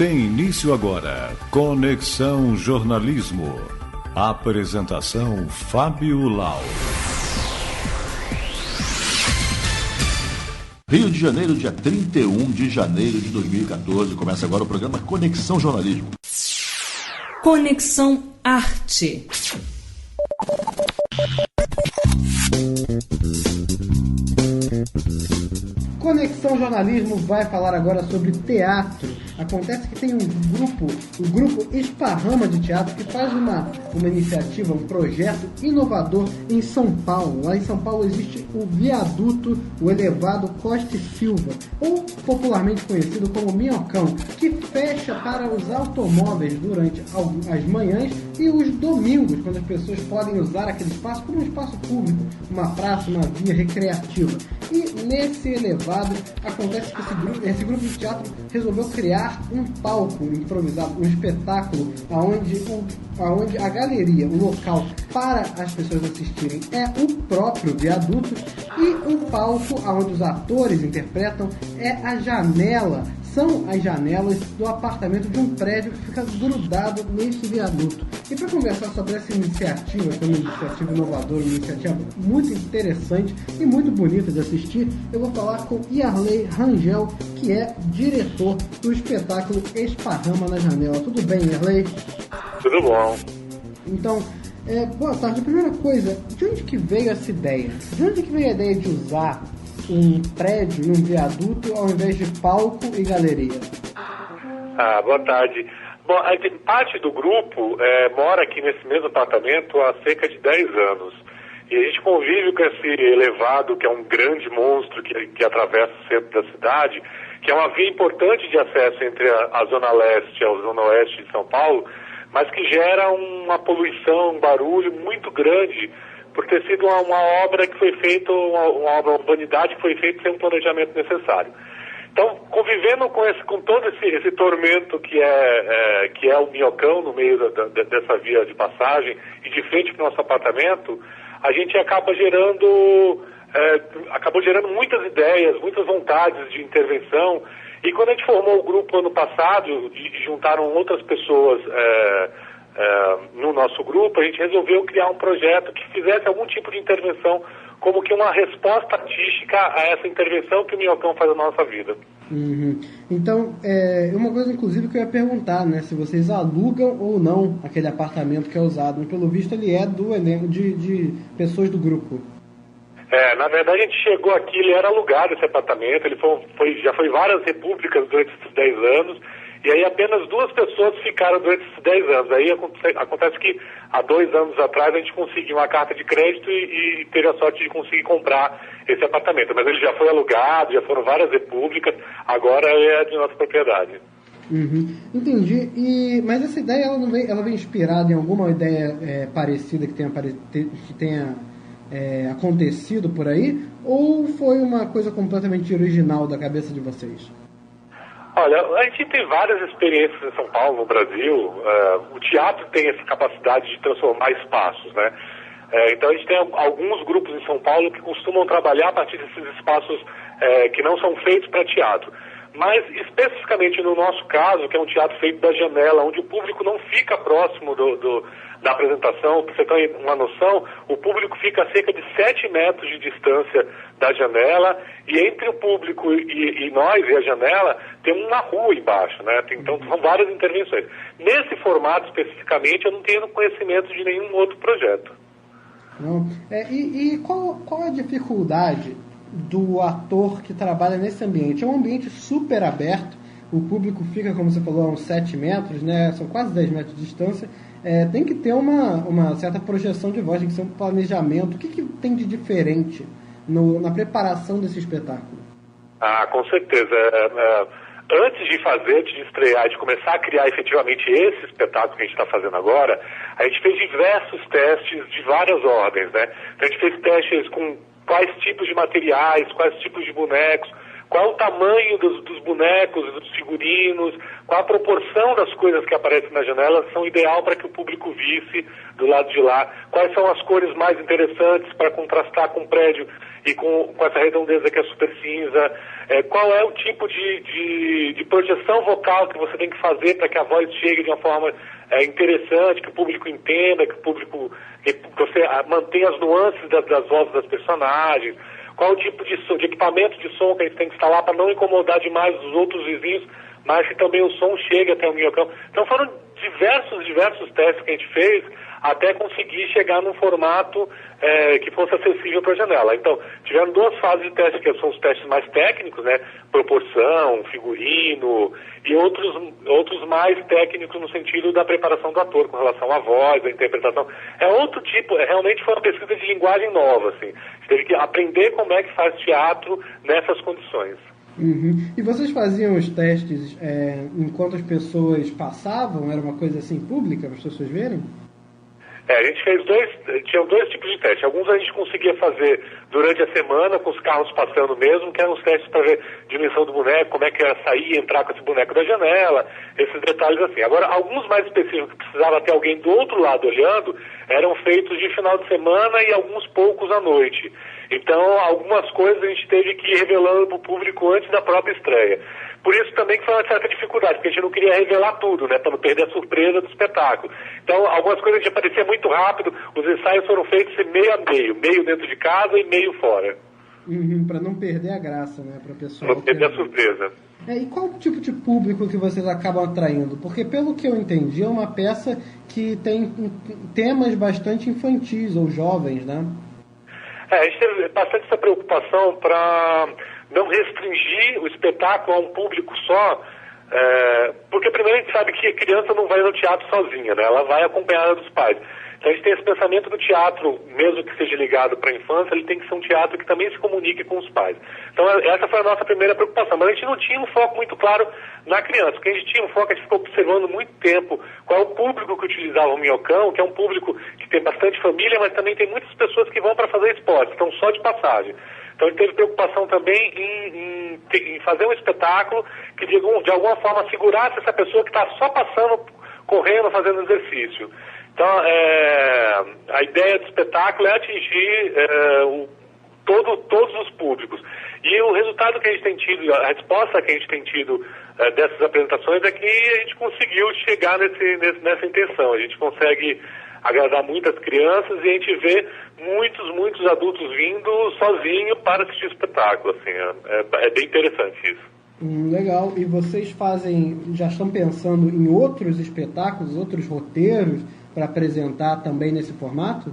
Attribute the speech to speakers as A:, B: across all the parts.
A: Tem início agora, Conexão Jornalismo. Apresentação Fábio Lau.
B: Rio de Janeiro, dia 31 de janeiro de 2014. Começa agora o programa Conexão Jornalismo.
C: Conexão Arte.
D: Conexão Jornalismo vai falar agora sobre teatro. Acontece que tem o grupo Esparrama de Teatro, que faz uma iniciativa, um projeto inovador em São Paulo. Lá em São Paulo existe o viaduto, o elevado Costa e Silva, ou popularmente conhecido como Minhocão, que fecha para os automóveis durante as manhãs e os domingos, quando as pessoas podem usar aquele espaço como um espaço público, uma praça, uma via recreativa. E nesse elevado acontece que esse grupo de teatro resolveu criar um palco improvisado, um espetáculo onde a galeria, o local para as pessoas assistirem é o próprio viaduto e o palco onde os atores interpretam é a janela. São as janelas do apartamento de um prédio que fica grudado nesse viaduto. E para conversar sobre essa iniciativa, que é uma iniciativa inovadora, uma iniciativa muito interessante e muito bonita de assistir, eu vou falar com Yarley Rangel, que é diretor do espetáculo Esparrama na Janela. Tudo bem, Yarley?
E: Tudo bom.
D: Então, boa tarde. A primeira coisa, de onde que veio essa ideia? De onde que veio a ideia de usar um prédio e um viaduto ao invés de palco e galeria?
E: Boa tarde. Bom, parte do grupo mora aqui nesse mesmo apartamento há cerca de 10 anos. E a gente convive com esse elevado, que é um grande monstro que atravessa o centro da cidade, que é uma via importante de acesso entre a Zona Leste e a Zona Oeste de São Paulo, mas que gera uma poluição, um barulho muito grande, por ter sido uma obra que foi feita, uma obra de urbanidade que foi feita sem um planejamento necessário. Então, convivendo com todo esse tormento que é o Minhocão no meio dessa via de passagem e de frente para o nosso apartamento, a gente acabou gerando muitas ideias, muitas vontades de intervenção. E quando a gente formou o grupo ano passado e juntaram outras pessoas no nosso grupo, a gente resolveu criar um projeto que fizesse algum tipo de intervenção, como que uma resposta artística a essa intervenção que o Minhocão faz na nossa vida.
D: Uhum. Então, uma coisa inclusive que eu ia perguntar, né, se vocês alugam ou não aquele apartamento que é usado. Pelo visto ele é do elenco de pessoas do grupo.
E: Na verdade a gente chegou aqui, ele era alugado esse apartamento, ele já foi várias repúblicas durante esses 10 anos, e aí apenas 2 pessoas ficaram durante esses 10 anos. Aí acontece que há 2 anos atrás a gente conseguiu uma carta de crédito e teve a sorte de conseguir comprar esse apartamento. Mas ele já foi alugado, já foram várias repúblicas, agora é de nossa propriedade.
D: Uhum. Entendi. Mas essa ideia ela vem inspirada em alguma ideia parecida que tenha acontecido por aí? Ou foi uma coisa completamente original da cabeça de vocês?
E: Olha, a gente tem várias experiências em São Paulo, no Brasil. O teatro tem essa capacidade de transformar espaços, né? Então a gente tem alguns grupos em São Paulo que costumam trabalhar a partir desses espaços que não são feitos para teatro. Mas especificamente no nosso caso, que é um teatro feito da janela, onde o público não fica próximo da apresentação, para você ter uma noção, o público fica a cerca de 7 metros de distância da janela, e entre o público e nós e a janela tem uma rua embaixo, né? Então são várias intervenções. Nesse formato especificamente eu não tenho conhecimento de nenhum outro projeto.
D: Não. E qual a dificuldade do ator que trabalha nesse ambiente? É um ambiente super aberto, o público fica, como você falou, a uns 7 metros, né? São quase 10 metros de distância. Tem que ter uma certa projeção de voz, tem que ser um planejamento. O que tem de diferente na preparação desse espetáculo?
E: Com certeza. Antes de estrear, de começar a criar efetivamente esse espetáculo que a gente está fazendo agora, a gente fez diversos testes de várias ordens, né? Então a gente fez testes com quais tipos de materiais, quais tipos de bonecos, qual o tamanho dos bonecos, dos figurinos, qual a proporção das coisas que aparecem na janela são ideal para que o público visse do lado de lá, quais são as cores mais interessantes para contrastar com o prédio. e com essa redondeza que é super cinza? Qual é o tipo de projeção vocal que você tem que fazer para que a voz chegue de uma forma interessante, que o público entenda, que você mantenha as nuances das vozes das personagens? Qual o tipo de equipamento de som que a gente tem que instalar para não incomodar demais os outros vizinhos, mas que também o som chegue até o minhocão? Então foram diversos testes que a gente fez até conseguir chegar num formato que fosse acessível para a janela. Então, tiveram 2 fases de teste, que são os testes mais técnicos, né? Proporção, figurino, e outros mais técnicos no sentido da preparação do ator com relação à voz, à interpretação. É outro tipo, realmente foi uma pesquisa de linguagem nova, assim. A gente teve que aprender como é que faz teatro nessas condições.
D: Uhum. E vocês faziam os testes enquanto as passavam? Era uma coisa assim pública para as pessoas verem?
E: A gente fez tinham 2 tipos de testes. Alguns a gente conseguia fazer durante a semana, com os carros passando mesmo, que eram os testes para ver dimensão do boneco, como é que era sair e entrar com esse boneco da janela, esses detalhes assim. Agora, alguns mais específicos que precisava ter alguém do outro lado olhando, eram feitos de final de semana e alguns poucos à noite. Então, algumas coisas a gente teve que ir revelando para o público antes da própria estreia. Por isso também que foi uma certa dificuldade, porque a gente não queria revelar tudo, né, para não perder a surpresa do espetáculo. Então, algumas coisas a gente aparecia muito rápido, os ensaios foram feitos meio a meio dentro de casa e meio fora.
D: Para não perder a graça, né, para a pessoa.
E: Não perder a surpresa.
D: E qual o tipo de público que vocês acabam atraindo? Porque, pelo que eu entendi, é uma peça que tem temas bastante infantis ou jovens, né?
E: A gente teve bastante essa preocupação para não restringir o espetáculo a um público só, porque primeiro a gente sabe que a criança não vai no teatro sozinha, né? Ela vai acompanhada dos pais. Então a gente tem esse pensamento do teatro, mesmo que seja ligado para a infância, ele tem que ser um teatro que também se comunique com os pais. Então essa foi a nossa primeira preocupação, mas a gente não tinha um foco muito claro na criança, porque a gente tinha um foco, a gente ficou observando muito tempo qual é o público que utilizava o minhocão, que é um público que tem bastante família, mas também tem muitas pessoas que vão para fazer esporte, então só de passagem. Então a gente teve preocupação também em fazer um espetáculo que de alguma forma segurasse essa pessoa que está só passando, correndo, fazendo exercício. Então, a ideia do espetáculo é atingir todos os públicos. E o resultado que a gente tem tido, a resposta que a gente tem tido dessas apresentações é que a gente conseguiu chegar nessa intenção. A gente consegue agradar muitas crianças e a gente vê muitos adultos vindo sozinho para assistir o espetáculo. Assim, é bem interessante isso.
D: Legal. E vocês já estão pensando em outros espetáculos, outros roteiros para apresentar também nesse formato?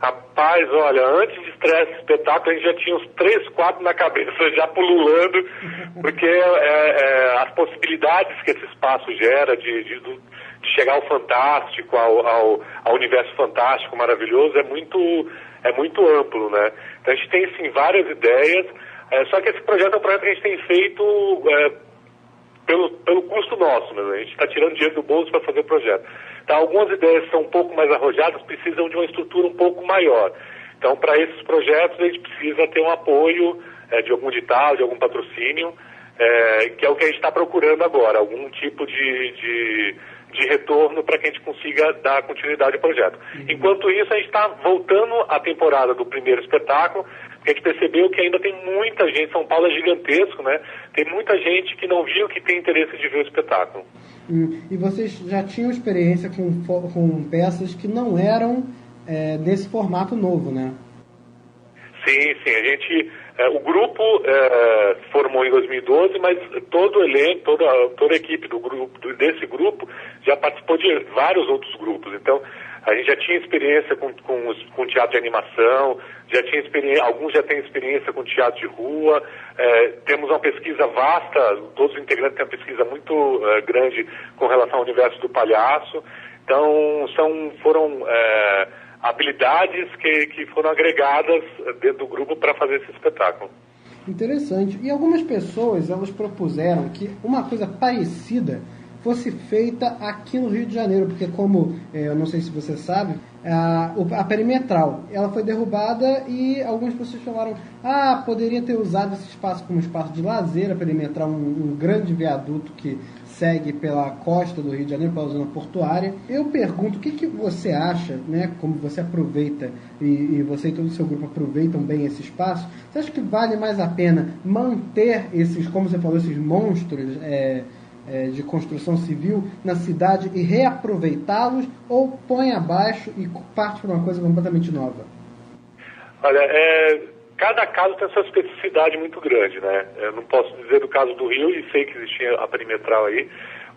E: Rapaz, olha, antes de estrear esse espetáculo, a gente já tinha uns 3, 4 na cabeça, já pululando, porque as possibilidades que esse espaço gera de chegar ao fantástico, ao universo fantástico, maravilhoso, é muito amplo, né? Então a gente tem, sim, várias ideias, só que esse projeto é um projeto que a gente tem feito pelo custo nosso, né? A gente está tirando dinheiro do bolso para fazer o projeto. Então, algumas ideias são um pouco mais arrojadas, precisam de uma estrutura um pouco maior. Então, para esses projetos, a gente precisa ter um apoio de algum edital, de algum patrocínio, que é o que a gente está procurando agora, algum tipo de retorno para que a gente consiga dar continuidade ao projeto. Enquanto isso, a gente está voltando à temporada do primeiro espetáculo, porque a gente percebeu que ainda tem muita gente, São Paulo é gigantesco, né? Tem muita gente que não viu, que tem interesse de ver o espetáculo.
D: E vocês já tinham experiência com peças que não eram desse formato novo, né? Sim.
E: O grupo formou em 2012, mas todo o elenco, toda a equipe desse grupo já participou de vários outros grupos. Então, a gente já tinha experiência com teatro de animação, alguns já têm experiência com teatro de rua, temos uma pesquisa vasta, todos os integrantes têm uma pesquisa muito grande com relação ao universo do palhaço. Então, foram habilidades que foram agregadas dentro do grupo para fazer esse espetáculo.
D: Interessante. E algumas pessoas, elas propuseram que uma coisa parecida fosse feita aqui no Rio de Janeiro, porque como, eu não sei se você sabe, a Perimetral, ela foi derrubada e algumas pessoas falaram, poderia ter usado esse espaço como espaço de lazer, a Perimetral, um grande viaduto que segue pela costa do Rio de Janeiro, pela zona portuária. Eu pergunto, o que você acha, né, como você aproveita e você e todo o seu grupo aproveitam bem esse espaço, você acha que vale mais a pena manter esses, como você falou, esses monstros de construção civil na cidade e reaproveitá-los, ou põe abaixo e parte para uma coisa completamente nova?
E: Olha, cada caso tem sua especificidade muito grande, né? Eu não posso dizer do caso do Rio, e sei que existia a perimetral aí.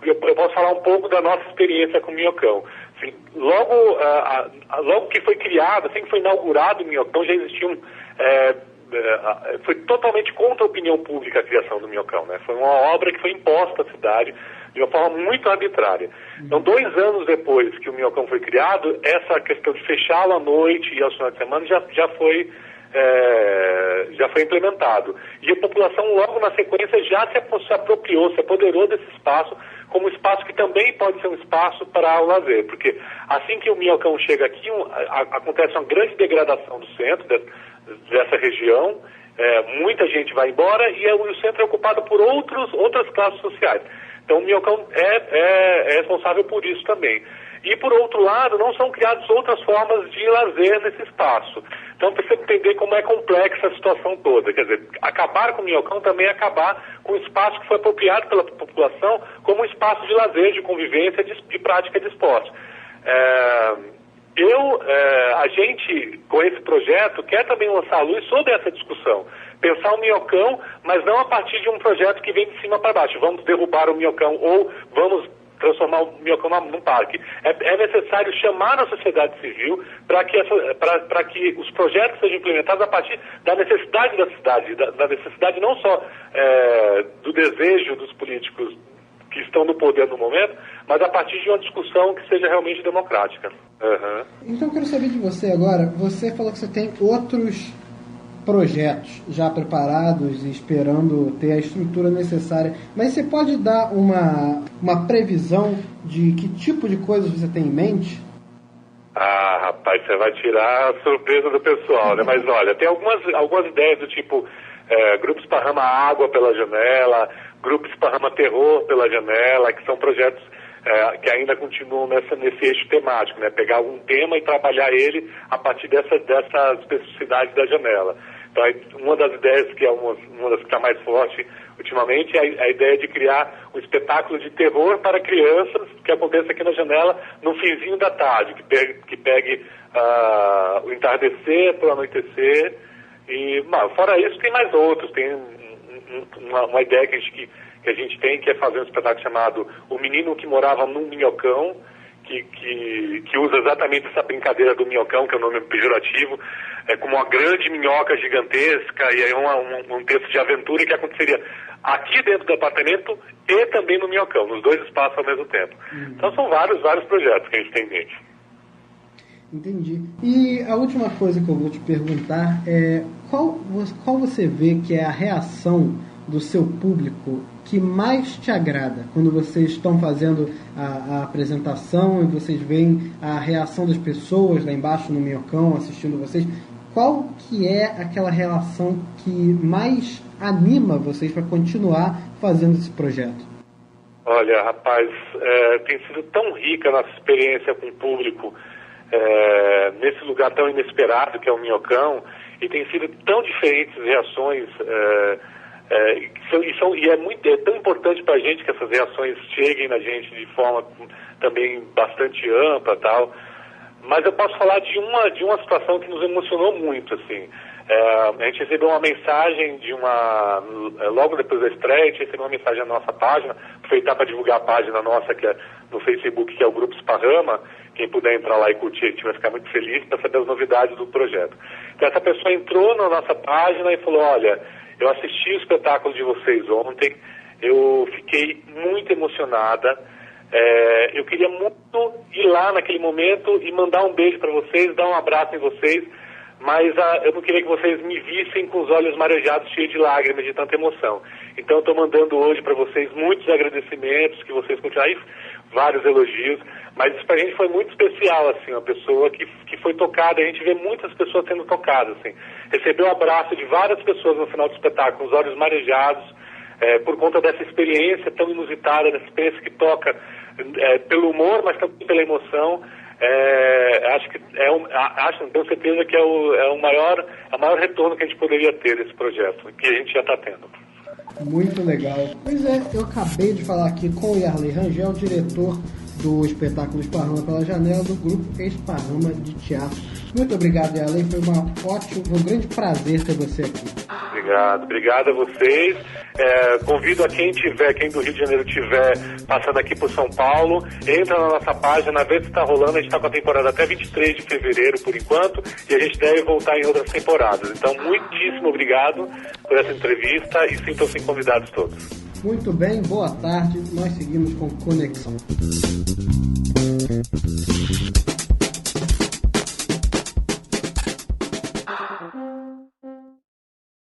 E: Eu posso falar um pouco da nossa experiência com o Minhocão. Assim, logo que foi criado, assim que foi inaugurado o Minhocão, já existiam... foi totalmente contra a opinião pública a criação do Minhocão, né? Foi uma obra que foi imposta à cidade de uma forma muito arbitrária. Então, 2 anos depois que o Minhocão foi criado, essa questão de fechá-lo à noite e aos finais de semana já foi implementado. E a população, logo na sequência, já se apropriou, se apoderou desse espaço como um espaço que também pode ser um espaço para o lazer, porque assim que o Minhocão chega aqui, acontece uma grande degradação do centro, dessa região, muita gente vai embora e o centro é ocupado por outras classes sociais. Então o Minhocão é responsável por isso também. E por outro lado, não são criadas outras formas de lazer nesse espaço. Então precisa entender como é complexa a situação toda. Quer dizer, acabar com o Minhocão também é acabar com o espaço que foi apropriado pela população como um espaço de lazer, de convivência, de prática de esporte. A gente, com esse projeto, quer também lançar a luz sobre essa discussão. Pensar o Minhocão, mas não a partir de um projeto que vem de cima para baixo. Vamos derrubar o Minhocão ou vamos transformar o Minhocão num parque. É necessário chamar a sociedade civil para que os projetos sejam implementados a partir da necessidade da cidade, da necessidade não só do desejo dos políticos que estão no poder no momento, mas a partir de uma discussão que seja realmente democrática. Uhum.
D: Então eu quero saber de você agora, você falou que você tem outros projetos já preparados e esperando ter a estrutura necessária, mas você pode dar uma previsão de que tipo de coisas você tem em mente?
E: Ah, rapaz, você vai tirar a surpresa do pessoal, né? Mas olha, tem algumas ideias do tipo Grupo Esparrama Água pela janela, Grupo Esparrama Terror pela janela, que são projetos que ainda continuam nesse eixo temático, né? Pegar algum tema e trabalhar ele a partir dessa especificidade da janela. Então, uma das ideias que é uma das que está mais forte ultimamente é a ideia de criar um espetáculo de terror para crianças que aconteça aqui na janela no finzinho da tarde, que pegue o entardecer para o anoitecer. E, fora isso, tem mais outros. Tem uma ideia que a gente tem, que é fazer um espetáculo chamado O Menino que Morava num Minhocão, que usa exatamente essa brincadeira do minhocão, que é o nome pejorativo, como uma grande minhoca gigantesca, e aí um texto de aventura que aconteceria aqui dentro do apartamento e também no minhocão, nos 2 espaços ao mesmo tempo. Então são vários projetos que a gente tem em mente.
D: Entendi. E a última coisa que eu vou te perguntar é qual você vê que é a reação do seu público que mais te agrada quando vocês estão fazendo a apresentação e vocês veem a reação das pessoas lá embaixo no Minhocão assistindo vocês? Qual que é aquela relação que mais anima vocês para continuar fazendo esse projeto?
E: Olha, rapaz, tem sido tão rica a nossa experiência com o público nesse lugar tão inesperado que é o Minhocão, e tem sido tão diferentes reações, é tão importante para a gente que essas reações cheguem na gente de forma também bastante ampla, tal. Mas eu posso falar de uma situação que nos emocionou muito, assim. A gente recebeu uma mensagem logo depois da estreia, a gente recebeu uma mensagem na nossa página, aproveitar para divulgar a página nossa que é no Facebook, que é o Grupo Esparrama. Quem puder entrar lá e curtir, a gente vai ficar muito feliz para saber as novidades do projeto. Então essa pessoa entrou na nossa página e falou: olha, eu assisti o espetáculo de vocês ontem, eu fiquei muito emocionada, eu queria muito ir lá naquele momento e mandar um beijo para vocês, dar um abraço em vocês, mas eu não queria que vocês me vissem com os olhos marejados, cheios de lágrimas, de tanta emoção. Então eu estou mandando hoje para vocês muitos agradecimentos, que vocês continuem, vários elogios, mas isso para a gente foi muito especial, assim, uma pessoa que foi tocada. A gente vê muitas pessoas sendo tocadas, assim. Recebeu o abraço de várias pessoas no final do espetáculo, com os olhos marejados, por conta dessa experiência tão inusitada, dessa experiência que toca pelo humor, mas também pela emoção. Acho que tenho certeza que é o maior retorno que a gente poderia ter desse projeto, que a gente já está tendo.
D: Muito legal. Pois é, eu acabei de falar aqui com o Yarley Rangel, diretor do espetáculo Esparrama pela Janela, do grupo Esparrama de Teatro. Muito obrigado, Yarley. Foi um grande prazer ter você aqui.
E: Obrigado a vocês. Convido a quem do Rio de Janeiro estiver passando aqui por São Paulo, entra na nossa página, vê se está rolando. A gente está com a temporada até 23 de fevereiro por enquanto, e a gente deve voltar em outras temporadas. Então, muitíssimo obrigado por essa entrevista e sintam-se convidados todos.
D: Muito bem, boa tarde. Nós seguimos com Conexão.